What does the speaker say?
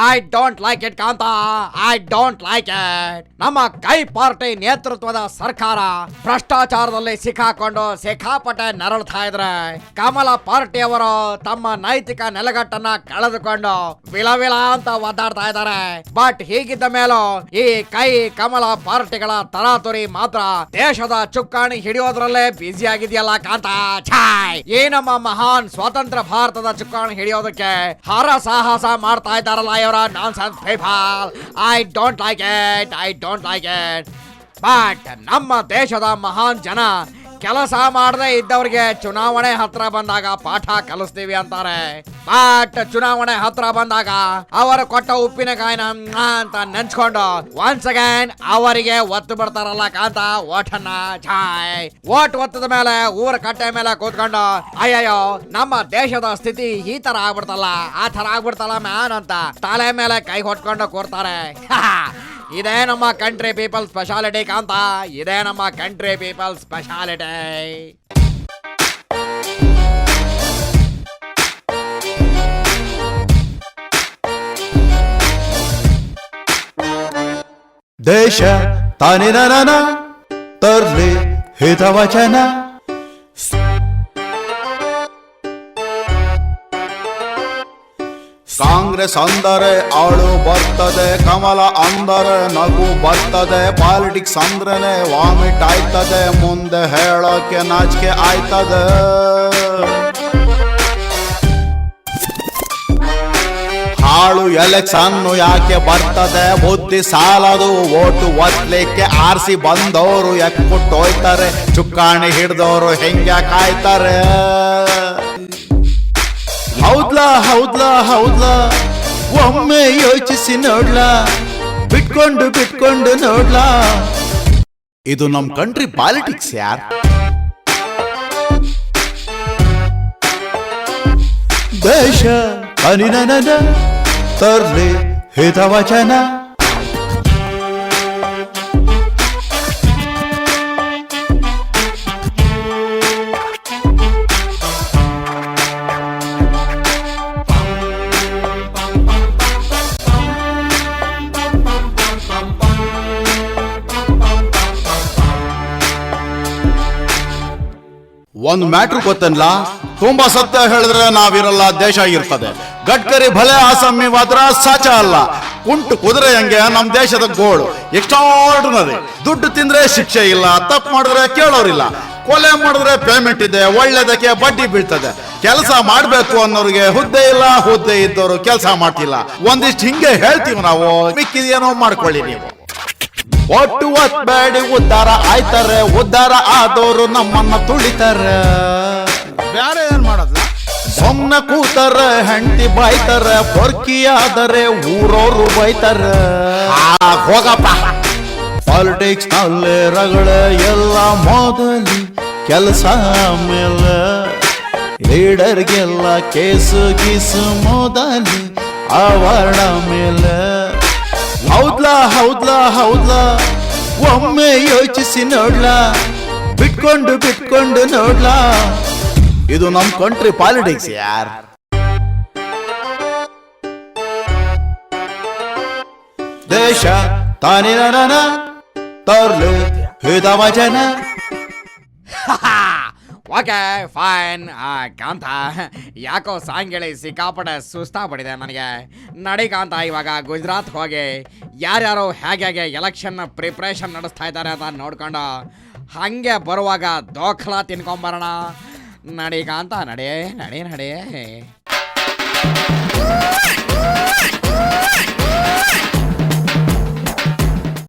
I don't like it Kantha, I don't like it. ನಮ್ಮ ಕೈ party ನೇತೃತ್ವದ ಸರ್ಕಾರ ಭ್ರಷ್ಟಾಚಾರದಲ್ಲಿ ಸಿಕ್ಕಾಕೊಂಡು ಸಿಕ್ಕಾಪಟ್ಟೆ ನರಳ್ತಾ ಇದ್ರೆ, ಕಮಲ ಪಾರ್ಟಿಯವರು ತಮ್ಮ ನೈತಿಕ ನೆಲೆಗಟ್ಟನ್ನ ಕಳೆದುಕೊಂಡು ವಿಲ ಅಂತ ಒದ್ದಾಡ್ತಾ ಇದ್ದಾರೆ. ಬಟ್ ಹೀಗಿದ್ದ ಮೇಲೂ ಈ ಕೈ ಕಮಲ ಪಾರ್ಟಿಗಳ ತರಾತುರಿ ಮಾತ್ರ ದೇಶದ ಚುಕ್ಕಾಣಿ ಹಿಡಿಯೋದ್ರಲ್ಲೇ ಬ್ಯುಸಿ ಆಗಿದೆಯಲ್ಲ ಕಾಂತ. ಛಾಯ್, ಈ ನಮ್ಮ ಮಹಾನ್ ಸ್ವತಂತ್ರ ಭಾರತದ ಚುಕ್ಕಾಣಿ ಹಿಡಿಯೋದಕ್ಕೆ ಹರ ಸಾಹಸ ಮಾಡ್ತಾ ಇದ್ದಾರಲ್ಲ ಇವರ nonsense people. I don't like it, I don't like it. But ನಮ್ಮ ದೇಶದ ಮಹಾನ್ ಜನ ಕೆಲಸ ಮಾಡದೆ ಇದ್ದವ್ರಿಗೆ ಚುನಾವಣೆ ಹತ್ರ ಬಂದಾಗ ಪಾಠ ಕಲಿಸ್ತೀವಿ ಅಂತಾರೆ. ಬಟ್ ಚುನಾವಣೆ ಹತ್ರ ಬಂದಾಗ ಅವರು ಕೊಟ್ಟ ಉಪ್ಪಿನಕಾಯಿನ ಅಂತ ನೆನ್ಸ್ಕೊಂಡು ಒನ್ಸ್ ಅಗೇನ್ ಅವರಿಗೆ ಒತ್ತು ಬಿಡ್ತಾರಲ್ಲ ಕಾಂತ ಓಟನ್ನ. ಛಾಯ್, ಓಟ್ ಒತ್ತದ ಮೇಲೆ ಊರ ಕಟ್ಟೆ ಮೇಲೆ ಕೂತ್ಕೊಂಡು ಅಯ್ಯಯ್ಯೋ ನಮ್ಮ ದೇಶದ ಸ್ಥಿತಿ ಈ ತರ ಆಗ್ಬಿಡ್ತಲ್ಲ, ಆ ತರ ಆಗ್ಬಿಡ್ತಲ್ಲ ಮ್ಯಾನ್ ಅಂತ ತಲೆ ಮೇಲೆ ಕೈ ಹೊಟ್ಕೊಂಡು ಕೂರ್ತಾರೆ. ಇದೇ ನಮ್ಮ ಕಂಟ್ರಿ ಪೀಪಲ್ ಸ್ಪೆಷಾಲಿಟಿ ಕಾಂತ, ಇದೇ ನಮ್ಮ ಕಂಟ್ರಿ ಪೀಪಲ್ ಸ್ಪೆಷಾಲಿಟಿ. ದೇಶ ತಾನಿನ ತರ್ಲಿ ಹಿತವಚನ. ಕಾಂಗ್ರೆಸ್ ಅಂದರೆ ಆಳು ಬರ್ತದೆ, ಕಮಲ ಅಂದರೆ ನಗು ಬರ್ತದೆ, ಪಾಲಿಟಿಕ್ಸ್ ಅಂದ್ರೇನೆ ವಾಮಿಟ್ ಆಯ್ತದೆ, ಮುಂದೆ ಹೇಳೋಕೆ ನಾಚಿಕೆ ಆಯ್ತದೆ. ಹಾಳು ಎಲೆಕ್ಷನ್ ಯಾಕೆ ಬರ್ತದೆ, ಬುದ್ಧಿ ಸಾಲದು ಓಟು ಒತ್ಲಿಕ್ಕೆ. ಆರ್ಸಿ ಬಂದವರು ಎಕ್ಕೊಟ್ಟೋಯ್ತಾರೆ, ಚುಕ್ಕಾಣಿ ಹಿಡ್ದವರು ಹೆಂಗೆ ಕಾಯ್ತಾರೆ. ಹೌದ್ಲಾ ಹೌದ್ಲಾ ಹೌದ್ಲಾ, ಒಮ್ಮೆ ಯೋಚಿಸಿ ನೋಡ್ಲಾ, ಬಿಟ್ಕೊಂಡು ನೋಡ್ಲಾ. ಇದು ನಮ್ ಕಂಟ್ರಿ ಪಾಲಿಟಿಕ್ಸ್ ಯಾರ್. ದೇಶ ಅನಿನನ ತರ್ಲಿ ಹಿತವಚನ. ಒಂದು ಮ್ಯಾಟ್ರ್ ಗೊತ್ತಲ್ಲ, ತುಂಬಾ ಸತ್ಯ ಹೇಳಿದ್ರೆ ನಾವಿರಲ್ಲ, ದೇಶ ಇರ್ತದೆ. ಗಡ್ಕರಿ ಭಲೆ ಆಸಮ್ಯವಾದ್ರ ಸಾಚ ಅಲ್ಲ. ಕುಂಟು ಕುದುರೆ ಹಂಗೆ ನಮ್ ದೇಶದ ಗೋಳು ಎಕ್ಸ್ಟ್ರಾರ್ಡಿನರಿ. ದುಡ್ಡು ತಿಂದ್ರೆ ಶಿಕ್ಷೆ ಇಲ್ಲ, ತಪ್ಪು ಮಾಡಿದ್ರೆ ಕೇಳೋರಿಲ್ಲ, ಕೊಲೆ ಮಾಡಿದ್ರೆ ಪೇಮೆಂಟ್ ಇದೆ, ಒಳ್ಳೆದಕ್ಕೆ ಬಡ್ಡಿ ಬೀಳ್ತದೆ. ಕೆಲಸ ಮಾಡ್ಬೇಕು ಅನ್ನೋರಿಗೆ ಹುದ್ದೆ ಇಲ್ಲ, ಹುದ್ದೆ ಇದ್ದವರು ಕೆಲಸ ಮಾಡ್ತಿಲ್ಲ. ಒಂದಿಷ್ಟು ಹಿಂಗೆ ಹೇಳ್ತೀವಿ ನಾವು, ಮಿಕ್ಕಿದೇನೋ ಮಾಡ್ಕೊಳ್ಳಿ ನೀವು. ಒಟ್ಟು ಒತ್ಬೇಡಿ, ಉದ್ಧಾರ ಆಯ್ತಾರೆ, ಉದ್ಧಾರ ಆದವರು ನಮ್ಮನ್ನ ತುಳಿತಾರೆ. ಬೇರೆ ಏನ್ ಮಾಡೋದು, ಸುಮ್ನೆ ಕೂತಾರೆ, ಹೆಂಡತಿ ಬಾಯ್ತಾರೆ, ಪೊರ್ಕಿ ಆದರೆ ಊರೋರು ಬೈತಾರೆ. ಹೋಗಪ್ಪ, ಪಾಲಿಟಿಕ್ಸ್ ನಲ್ಲಿ ರಗಳ ಎಲ್ಲ ಮೊದಲಿ, ಕೆಲಸ ಮೇಲೆ ಲೀಡರ್ಗೆಲ್ಲ ಕೇಸು ಗೀಸು ಮೊದಲಿ, ಆವರಣ ಮೇಲೆ. ಹೌದ್ಲಾ ಹೌದ್ಲಾ ಹೌದ್ಲಾ, ಒಮ್ಮೆ ಯೋಚಿಸಿ ನೋಡ್ಲಾ, ಬಿಟ್ಕೊಂಡು ನೋಡ್ಲಾ. ಇದು ನಮ್ ಕಂಟ್ರಿ ಪಾಲಿಟಿಕ್ಸ್ ಯಾರ್. ದೇಶ ತಾನಿನ ತರ್ಲಿ ಹಿತವಚನ. Okay fine. ಕಾಂತ, ಯಾಕೋ ಸಾಂಗ್ ಹೇಳಿ ಸಿಕ್ಕಾಪಟ್ಟೆ ಸುಸ್ತಾಗ್ಬಿಟ್ಟಿದೆ ನನಗೆ. ನಡಿ ಕಾಂತ, ಇವಾಗ ಗುಜರಾತ್ ಹೋಗಿ ಯಾರ್ಯಾರು ಹೇಗೆ ಎಲೆಕ್ಷನ್ ಪ್ರಿಪ್ರೇಷನ್ ನಡೆಸ್ತಾ ಇದ್ದಾರೆ ಅಂತ ನೋಡ್ಕೊಂಡು ಹಂಗೆ ಬರುವಾಗ ದೋಖಲ ತಿನ್ಕೊಂಬರೋಣ. ನಡಿ ಕಾಂತ, ನಡಿ.